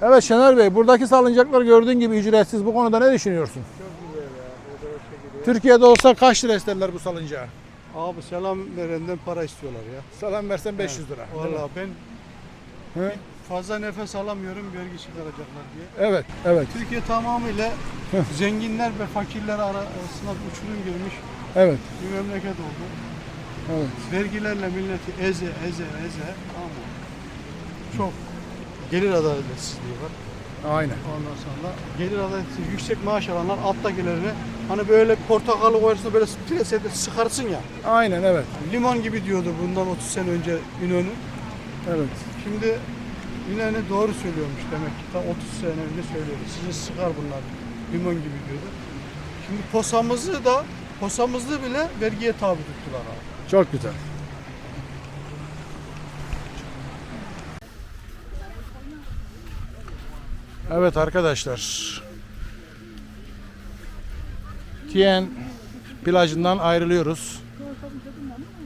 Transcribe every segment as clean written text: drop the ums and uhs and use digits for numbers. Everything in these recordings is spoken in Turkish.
Evet Şener Bey, buradaki salıncaklar gördüğün gibi ücretsiz. Bu konuda ne düşünüyorsun? Çok güzel ya. O da o şekilde. Türkiye'de olsa kaç lira isterler bu salıncağı? Abi selam verenden para istiyorlar ya. Selam versen 500 lira. değil mi? Vallahi ben He? fazla nefes alamıyorum vergi çıkaracaklar diye. Evet, evet, Türkiye tamamıyla zenginler ve fakirler arasında bir uçurum girmiş evet, bir memleket oldu. evet. Vergilerle milleti eze ama çok gelir adaletsizliği var. Aynen. Ondan sonra gelir adaletsizliği yüksek maaş alanlar alttakilerini hani böyle portakalı koyarsın böyle presede sıkarsın ya. Aynen, evet, Limon gibi diyordu bundan 30 sene önce İnönü. evet. Şimdi İnönü doğru söylüyormuş demek ki. Tam 30 sene önce söylüyordu. Sizi sıkar bunlar limon gibi diyordu. Şimdi posamızı bile vergiye tabi tuttular abi. Çok güzel. Evet arkadaşlar. Tien plajından ayrılıyoruz.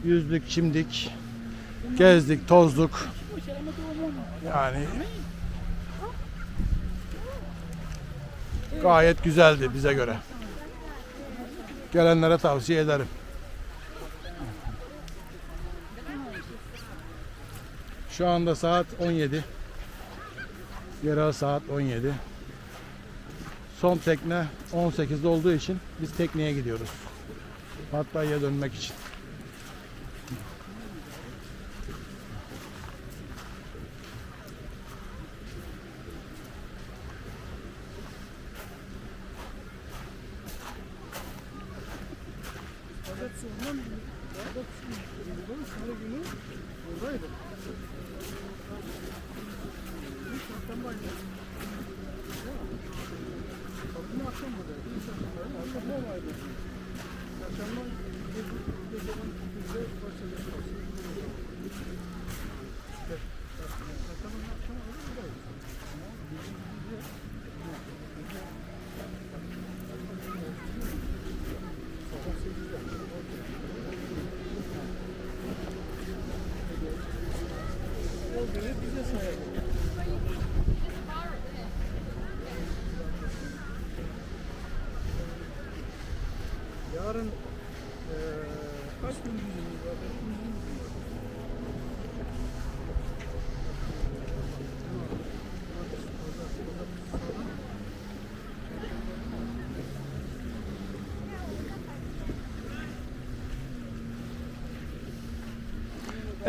Yüzdük, çimdik, gezdik, tozduk. Yani gayet güzeldi bize göre. Gelenlere tavsiye ederim. Şu anda saat 17. Yerel saat 17. Son tekne 18'de olduğu için biz tekneye gidiyoruz. Pattaya'ya dönmek için. Yarın kaç gün günümüz var?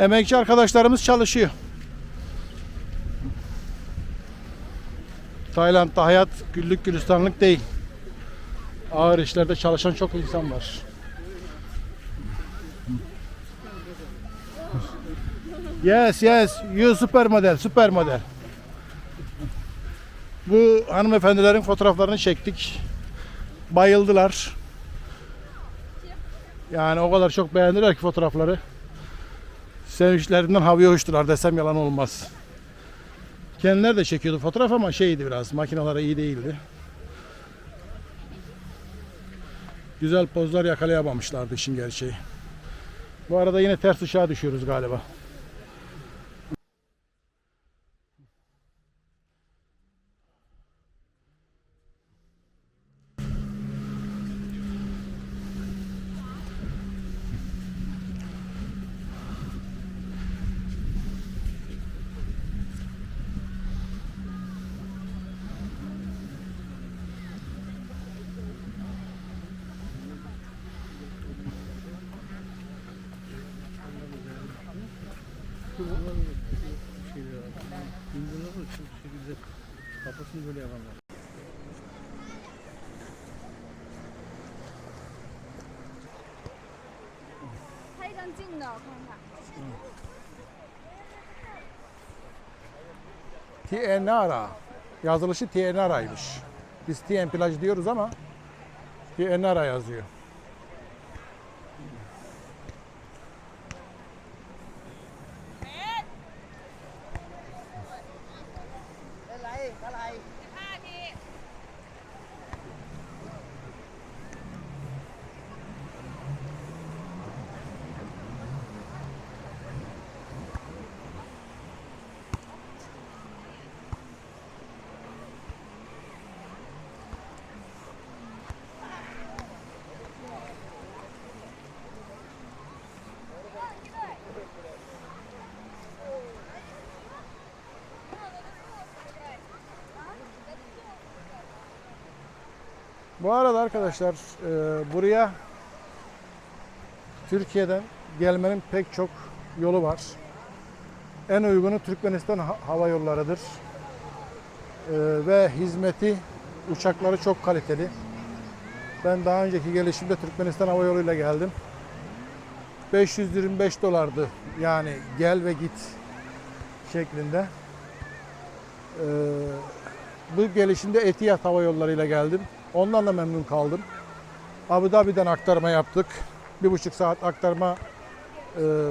Emekçi arkadaşlarımız çalışıyor. Tayland'da hayat güllük gülistanlık değil. Ağır işlerde çalışan çok insan var. Yes, you süper model, süper model. Bu hanımefendilerin fotoğraflarını çektik. Bayıldılar. Yani o kadar çok beğendiler ki fotoğrafları. Sevinçlerinden havaya uçtular desem yalan olmaz. Kendileri de çekiyordu fotoğraf ama şeydi biraz, makineleri iyi değildi. Güzel pozlar yakalayamamışlardı işin gerçeği. Bu arada yine ters ışığa düşüyoruz galiba. Kafasını böyle yaparlar. Tienara. Yazılışı Tienara'ymış. Biz Tien plaj diyoruz ama Tienara yazıyor. Bu arada arkadaşlar buraya Türkiye'den gelmenin pek çok yolu var. En uygunu Türkmenistan hava yollarıdır. Ve hizmeti, uçakları çok kaliteli. Ben daha önceki gelişimde Türkmenistan hava yoluyla geldim. 525 dolardı yani gel ve git şeklinde. Bu gelişimde Etihad hava yollarıyla geldim. Ondan da memnun kaldım. Abu Dhabi'den aktarma yaptık. 1,5 saat aktarma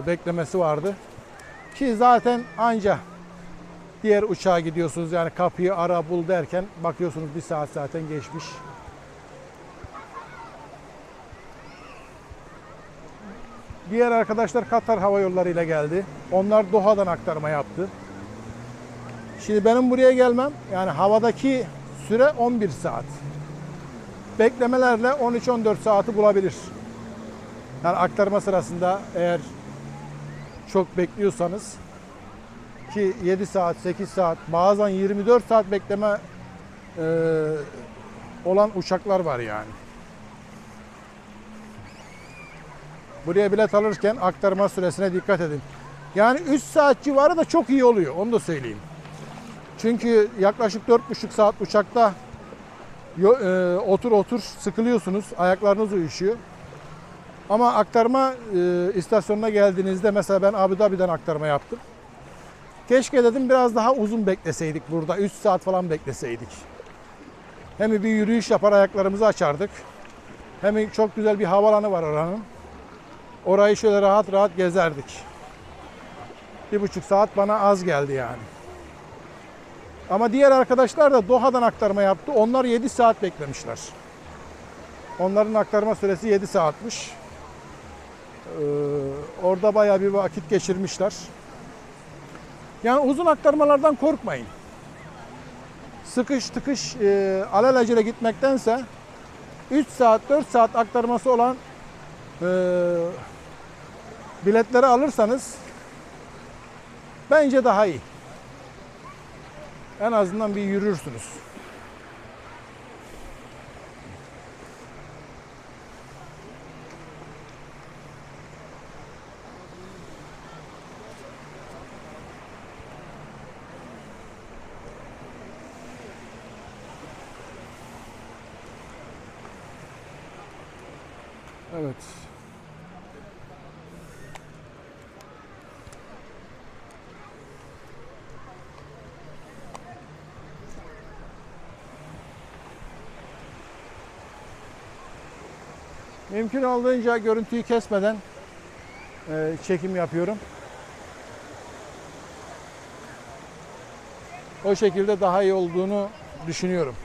beklemesi vardı. Ki zaten anca diğer uçağa gidiyorsunuz. Yani kapıyı ara bul derken bakıyorsunuz 1 saat zaten geçmiş. Diğer arkadaşlar Katar Hava Yolları ile geldi. Onlar Doha'dan aktarma yaptı. Şimdi benim buraya gelmem, yani havadaki süre 11 saat. Beklemelerle 13-14 saati bulabilir. Yani aktarma sırasında eğer çok bekliyorsanız, ki 7 saat, 8 saat, bazen 24 saat bekleme olan uçaklar var yani. Buraya bilet alırken aktarma süresine dikkat edin. Yani 3 saat civarı da çok iyi oluyor, onu da söyleyeyim. Çünkü yaklaşık 4,5 saat uçakta otur sıkılıyorsunuz, ayaklarınız uyuşuyor. Ama aktarma istasyonuna geldiğinizde, mesela ben Abu Dhabi'den aktarma yaptım. Keşke dedim biraz daha uzun bekleseydik burada, 3 saat falan bekleseydik. Hem bir yürüyüş yapar ayaklarımızı açardık. Hem çok güzel bir havalanı var oranın. Orayı şöyle rahat rahat gezerdik. 1,5 saat bana az geldi yani. Ama diğer arkadaşlar da Doha'dan aktarma yaptı. Onlar 7 saat beklemişler. Onların aktarma süresi 7 saatmiş. Orada bayağı bir vakit geçirmişler. Yani uzun aktarmalardan korkmayın. Sıkış tıkış alelacele gitmektense 3 saat 4 saat aktarması olan biletleri alırsanız bence daha iyi. En azından bir yürürsünüz. Evet. Mümkün olduğunca görüntüyü kesmeden çekim yapıyorum. O şekilde daha iyi olduğunu düşünüyorum.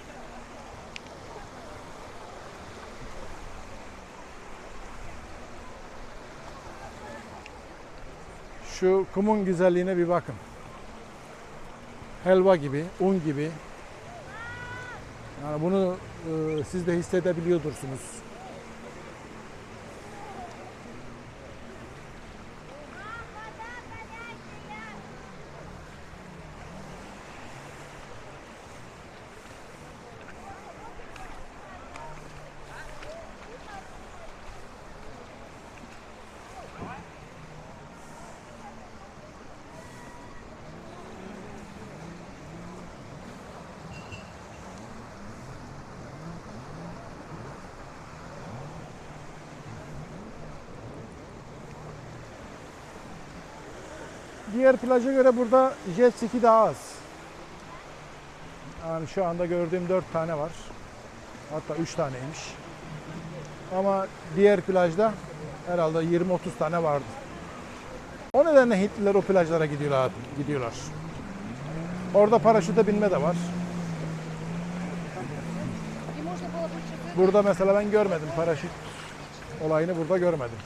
Şu kumun güzelliğine bir bakın. Helva gibi, un gibi. Yani bunu siz de hissedebiliyordursunuz. Diğer plaja göre burada jet ski daha az. Yani şu anda gördüğüm 4 tane var. Hatta 3 taneymiş. Ama diğer plajda herhalde 20-30 tane vardı. O nedenle Hintliler o plajlara gidiyorlar. Orada paraşüte binme de var. Burada mesela ben görmedim, paraşüt olayını burada görmedim.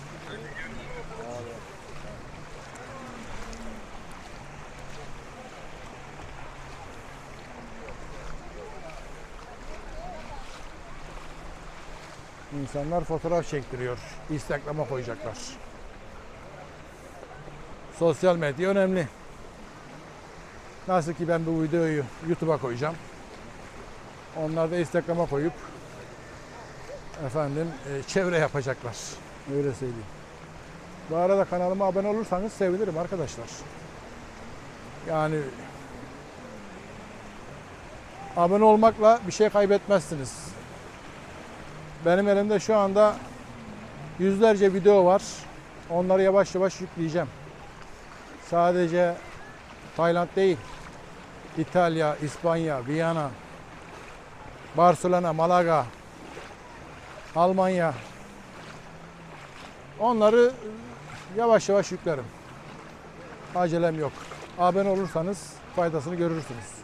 İnsanlar fotoğraf çektiriyor. Instagram'a koyacaklar. Sosyal medya önemli. Nasıl ki ben bu videoyu YouTube'a koyacağım. Onlar da Instagram'a koyup efendim çevre yapacaklar. Öyle söyleyeyim. Bu arada kanalıma abone olursanız sevinirim arkadaşlar. Yani abone olmakla bir şey kaybetmezsiniz. Benim elimde şu anda yüzlerce video var. Onları yavaş yavaş yükleyeceğim. Sadece Tayland değil. İtalya, İspanya, Viyana, Barcelona, Malaga, Almanya. Onları yavaş yavaş yüklerim. Acelem yok. Abone olursanız faydasını görürsünüz.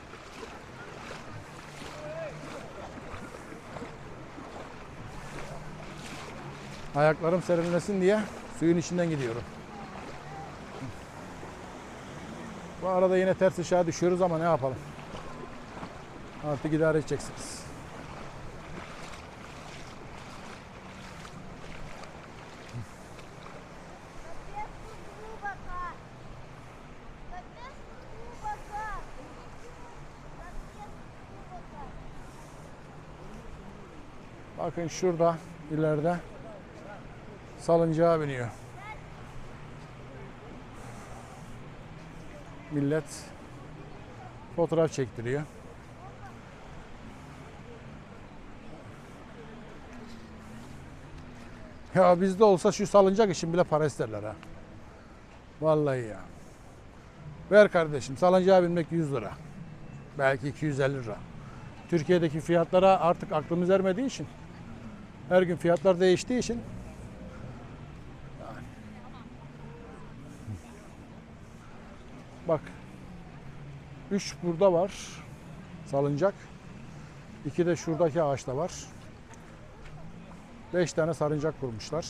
Ayaklarım serinlesin diye suyun içinden gidiyorum. Bu arada yine ters aşağı düşüyoruz ama ne yapalım. Artık idare edeceksiniz. Bakın şurada ileride salıncağa biniyor. Millet fotoğraf çektiriyor. Ya bizde olsa şu salıncak için bile para isterler ha. Vallahi ya. Ver kardeşim, salıncağa binmek 100 lira. Belki 250 lira. Türkiye'deki fiyatlara artık aklımız ermediği için, her gün fiyatlar değiştiği için bak 3 burada var salıncak. 2 de şuradaki ağaçta var. 5 tane salıncak kurmuşlar.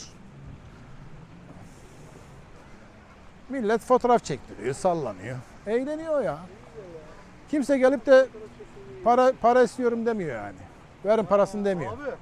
Millet fotoğraf çektiriyor, sallanıyor. Eğleniyor ya. Kimse gelip de para istiyorum demiyor yani. Verin parasını demiyor. Abi.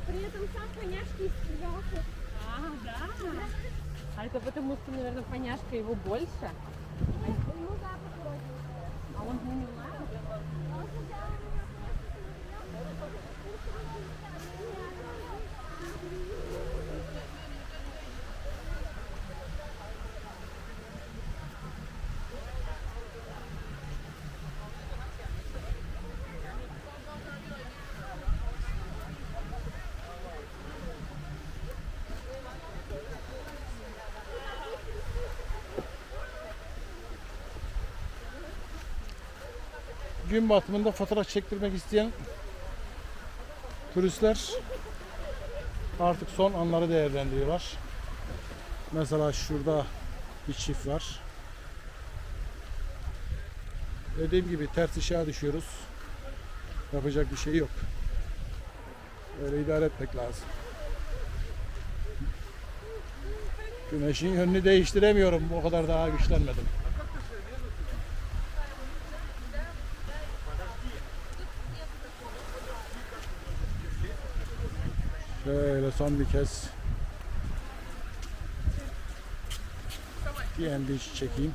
При этом сам поняшка из сверху. Да. А это потому что, наверное, поняшка его больше. Ну да, похоже. А он не знает. Gün batımında fotoğraf çektirmek isteyen turistler artık son anları değerlendiriyorlar. Mesela şurada bir çift var. Dediğim gibi ters aşağı düşüyoruz. Yapacak bir şey yok. Öyle idare etmek lazım. Güneşin yönünü değiştiremiyorum. O kadar daha güçlenmedim. Şöyle son bir kez BNB çekeyim.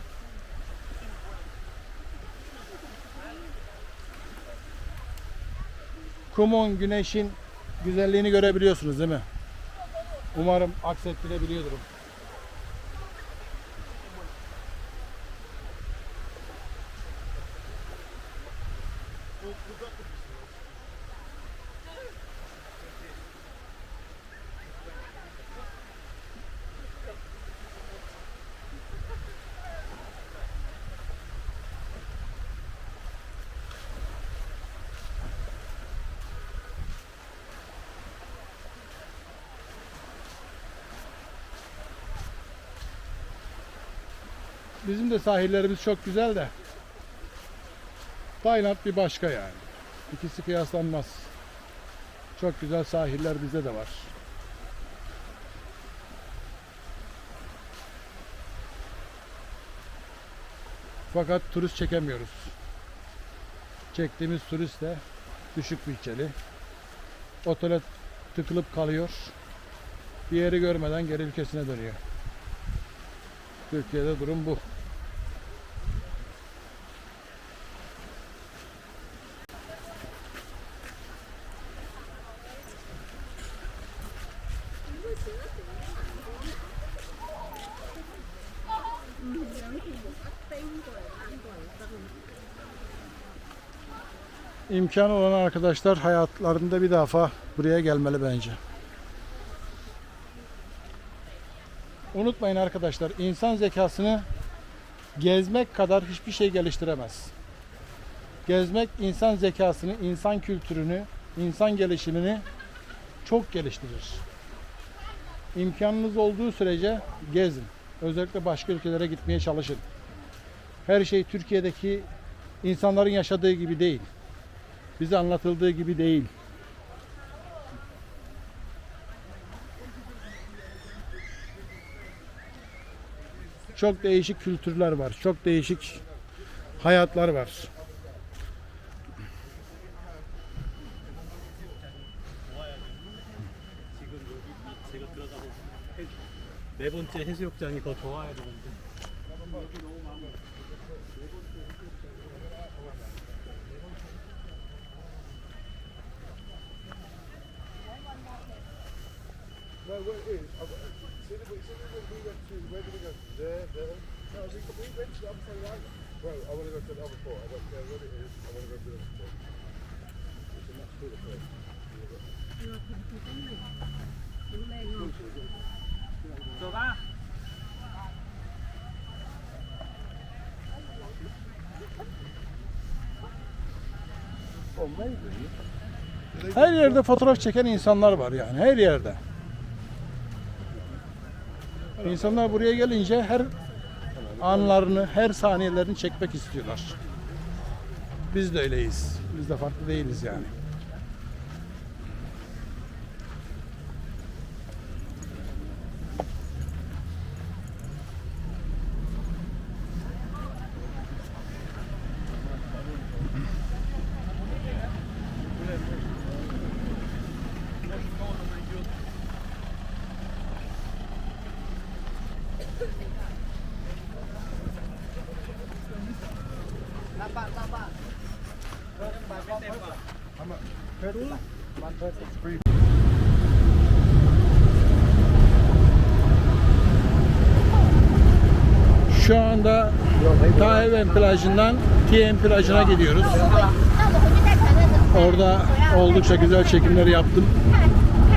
Kumun, güneşin güzelliğini görebiliyorsunuz değil mi? Umarım aksettirebiliyordur. Bizim de sahillerimiz çok güzel de Tayland bir başka yani. İkisi kıyaslanmaz. Çok güzel sahiller bizde de var. Fakat turist çekemiyoruz. Çektiğimiz turist de düşük bütçeli. Otele tıkılıp kalıyor. Bir yeri görmeden geri ülkesine dönüyor. Türkiye'de durum bu. İmkanı olan arkadaşlar hayatlarında bir defa buraya gelmeli bence. Unutmayın arkadaşlar, insan zekasını gezmek kadar hiçbir şey geliştiremez. Gezmek insan zekasını, insan kültürünü, insan gelişimini çok geliştirir. İmkanınız olduğu sürece gezin. Özellikle başka ülkelere gitmeye çalışın. Her şey Türkiye'deki insanların yaşadığı gibi değil. Bize anlatıldığı gibi değil. Çok değişik kültürler var. Çok değişik hayatlar var. 네 번째 해수욕장이 더 좋아야 되는데. Her yerde fotoğraf çeken insanlar var yani, her yerde. İnsanlar buraya gelince her anlarını, her saniyelerini çekmek istiyorlar. Biz de öyleyiz. Biz de farklı değiliz yani. Şu anda Taewen plajından Tien plajına gidiyoruz. 那我回去再传那个。 Orada oldukça güzel çekimleri yaptım. 看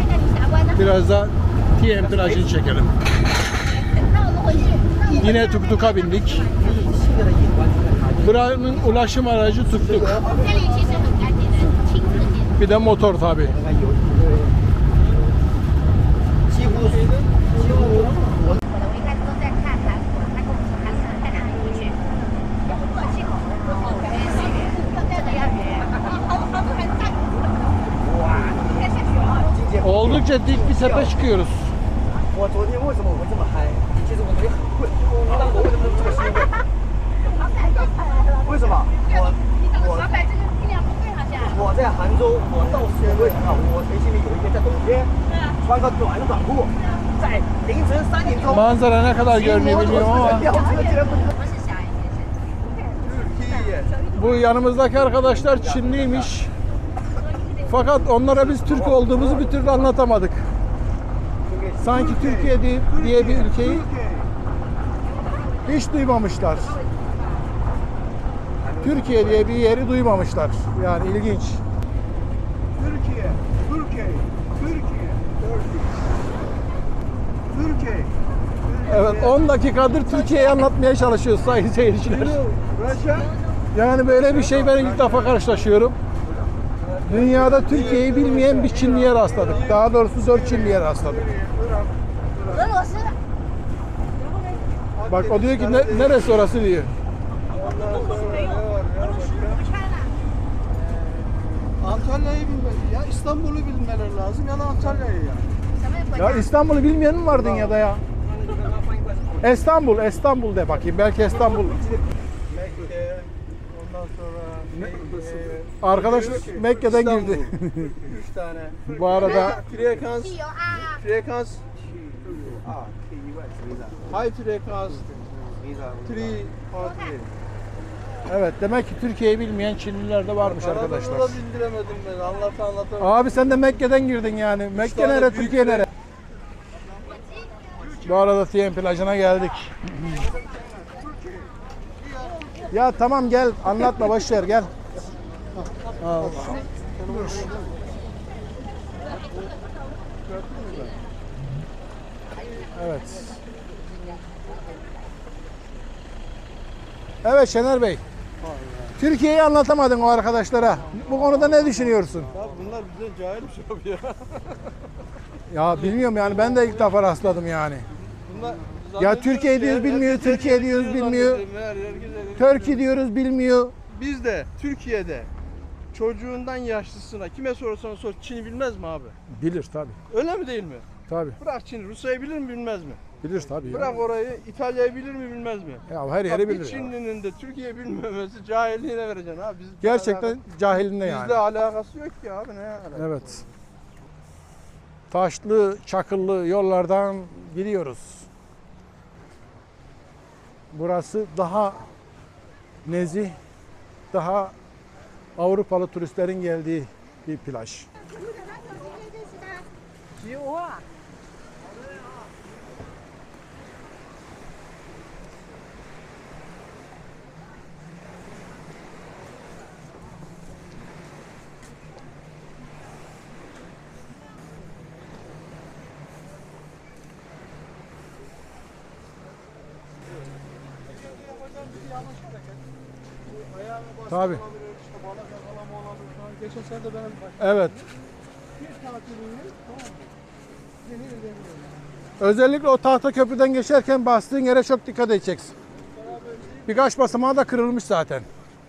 一下你峡湾的。 Biraz da Tien plajını çekelim. 那我们回去。 Yine tuktuka bindik. Buranın ulaşım aracı tuktuk. 这里其实很干净的，亲自点。 Bir de motor tabi. 我一开始都在看韩国，他跟我说韩国在哪里回去？系统这个要远，还大。哇，应该下雪了。 Oldukça dik bir tepe çıkıyoruz. 我昨天为什么我会这么嗨？其实我昨天很困，但我为什么这么兴奋？为什么？我老板这个力量不对好像。我在杭州，我到时我会想到，我前心里有一天在冬天，穿个短裤，在凌晨3点钟， Manzara ne kadar görünüyor bilmiyorum ama 吊车竟然不能。 我是小一些。 bu yanımızdaki arkadaşlar Çinliymiş. Fakat onlara biz Türk olduğumuzu bir türlü anlatamadık. Sanki Türkiye diye bir ülkeyi hiç duymamışlar. Türkiye diye bir yeri duymamışlar. Yani ilginç. Türkiye, Türkiye, Türkiye, Türkiye. Evet, 10 dakikadır Türkiye'yi anlatmaya çalışıyoruz sayın seyirciler. Russia. Yani böyle bir şey ben ilk defa karşılaşıyorum. Dünyada Türkiye'yi bilmeyen bir Çinliye rastladık. Daha doğrusu 4 Çinliye rastladık. 俄罗斯。 Bak o diyor ki neresi orası diyor. Antalya'yı bilmeli ya. İstanbul'u bilmeleri lazım ya da Antalya'yı ya. Ya İstanbul'u bilmeyen mi var dünyada ya? İstanbul de bakayım. Belki İstanbul. Mekke, ondan sonra Arkadaş Mekke'den girdi. 3 tane. Bu arada Frekans, 有啊， frekans, high frekans, 3 evet demek ki Türkiye'yi bilmeyen Çinliler de varmış arkadaşlar. Arabada da bildiremedim ben. Anlata. Abi sen de Mekke'den girdin yani. Mekke tane nere, büyük Türkiye nere? Bu arada TM plajına geldik. Ya tamam gel anlatma boş ver gel. Al. Evet. Evet Şener Bey. Türkiye'yi anlatamadın o arkadaşlara. Bu konuda ne düşünüyorsun? Ya bunlar bizden cahilmiş abi ya. Ya bilmiyorum yani ben de ilk defa rastladım yani. Bunlar Ya Türkiye diyoruz bilmiyor, Türkiye diyoruz bilmiyor. Türkiye diyoruz bilmiyor. Biz de Türkiye'de çocuğundan yaşlısına kime sorarsan sor Çin'i bilmez mi abi? Bilir tabi. Öyle mi değil mi? Tabi. Bırak Çin'i, Rusya'yı bilir mi bilmez mi? Bilir tabi. Bırak orayı, İtalya'yı bilir mi bilmez mi? Ya her Bak, yeri bir bilir ya. Çinli'nin de Türkiye bilmemesi cahilliğine vereceksin abi. Gerçekten cahilinde yani. Bizle alakası yok ki abi, ne alakası? Evet. Taşlı, çakıllı yollardan gidiyoruz. Burası daha nezih, daha Avrupalı turistlerin geldiği bir plaj. Tabii. Geçen sene de benim Evet. Özellikle o tahta köprüden geçerken bastığın yere çok dikkat edeceksin. Birkaç basamağı da kırılmış zaten.